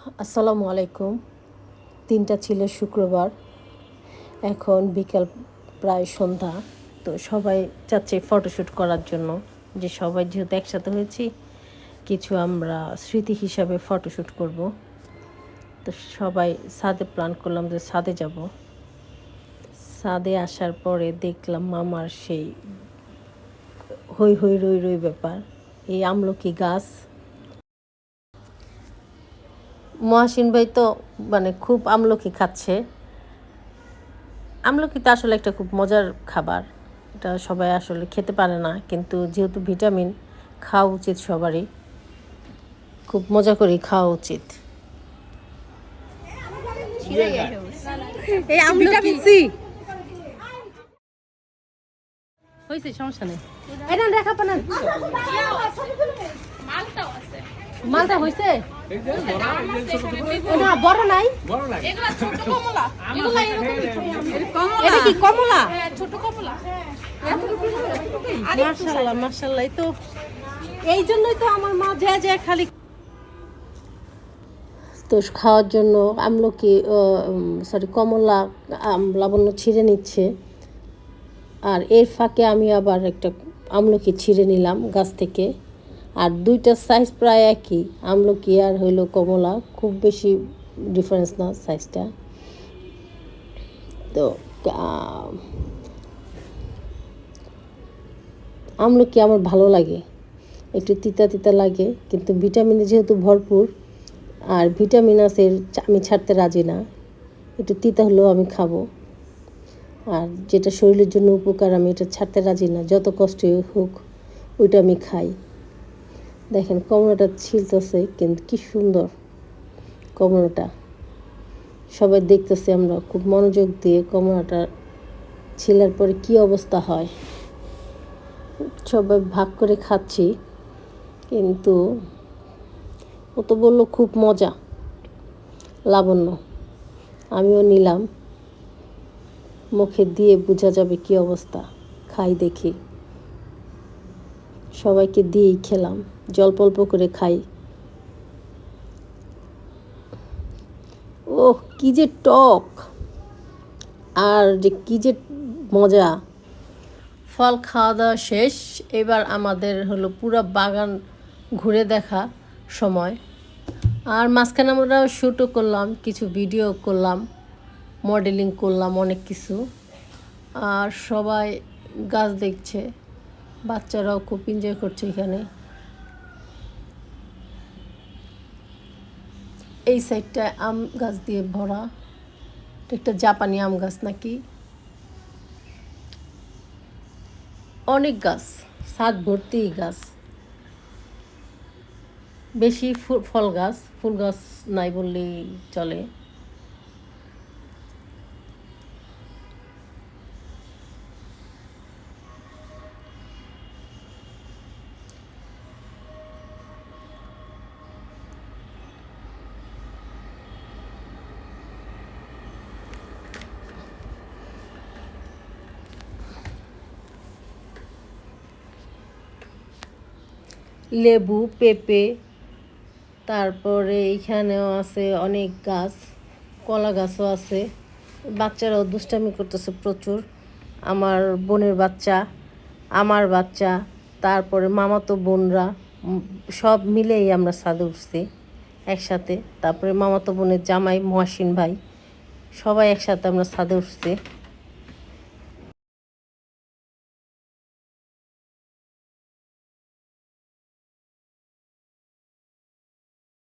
আসসালামু আলাইকুম। দিনটা ছিল শুক্রবার, এখন বিকাল প্রায় সন্ধ্যা। তো সবাই চাচ্ছে ফটোশ্যুট করার জন্য, যে সবাই যেহেতু একসাথে হয়েছি কিছু আমরা স্মৃতি হিসাবে ফটোশ্যুট করব। তো সবাই ছাদে প্ল্যান করলাম যে ছাদে যাব। ছাদে আসার পরে দেখলাম মামার সেই হই হই রই রই ব্যাপার, এই আমলকি গাছ। মহাসিন ভাই তো মানে খুব আমলকি খাচ্ছে। আমলকি তো আসলে একটা খুব মজার খাবার, এটা সবাই আসলে খেতে পারে না, কিন্তু যেহেতু ভিটামিন, খাওয়া উচিত সবারই, খুব মজা করে খাওয়া উচিত। এই আমলকি হয়েছে, সমস্যা নেই। এটা দেখা পান মালটা হয়েছে না, বড় নাই। এটা কি কমলা? মাশাআল্লাহ মাশাআল্লাহ। এই তো এই জন্যই তো আমার মা যা যা খালি তো খাওয়ার জন্য আমলকি কমলা লাবণ্য ছিঁড়ে নিচ্ছে। আর এর ফাঁকে আমি আবার একটা আমলকি ছিঁড়ে নিলাম গাছ থেকে। আর দুইটা সাইজ প্রায় একই, আমলকি আর হইল কমলা, খুব বেশি ডিফারেন্স না সাইজটা। তো আমলকি আমার ভালো লাগে, একটু তিতা তিতা লাগে, কিন্তু ভিটামিনে যেহেতু ভরপুর, আর ভিটামিন আছে, আমি ছাড়তে রাজি না। একটু তিতা হলেও আমি খাবো, আর যেটা শরীরের জন্য উপকার আমি এটা ছাড়তে রাজি না, যত কষ্টই হোক ওইটা আমি খাই। দেখেন কমলাটা ছিলতেছে, কিন্তু কি সুন্দর কমলাটা। সবাই দেখতেছে, আমরা খুব মনোযোগ দিয়ে কমলাটা ছিলার পরে কি অবস্থা হয়। সবাই ভাগ করে খাচ্ছি, কিন্তু ও তো বললো খুব মজা, লাবণ্য। আমিও নিলাম, মুখে দিয়ে বোঝা যাবে কি অবস্থা। খাই দেখি, সবাইকে দিয়েই খেলাম, অল্প অল্প করে খাই। ওহ কি যে টক, আর যে কি যে মজা। ফল খাওয়া দাওয়া শেষ, এবার আমাদের হলো পুরো বাগান ঘুরে দেখা সময়। আর মাঝখানে আমরা শ্যুটও করলাম, কিছু ভিডিও করলাম, মডেলিং করলাম, অনেক কিছু। আর সবাই গাছ দেখছে, বাচ্চারাও খুব এনজয় করছে এখানে। এই সাইডটা আম গাছ দিয়ে ভরা, একটা জাপানি আম গাছ নাকি, অনেক গাছ, ছাদ ভর্তি গাছ। বেশি ফল গাছ, ফুল গাছ নাই বললেই চলে। লেবু, পেঁপে, তারপরে এইখানেও আছে অনেক গাছ, কলা গাছও আছে। বাচ্চারাও দুষ্টামি করতেছে প্রচুর, আমার বোনের বাচ্চা, আমার বাচ্চা, তারপরে মামাতো বোনরা, সব মিলেই আমরা ছাদে উঠছি একসাথে। তারপরে মামাতো বোনের জামাই মহাসিন ভাই, সবাই একসাথে আমরা ছাদে উঠছি।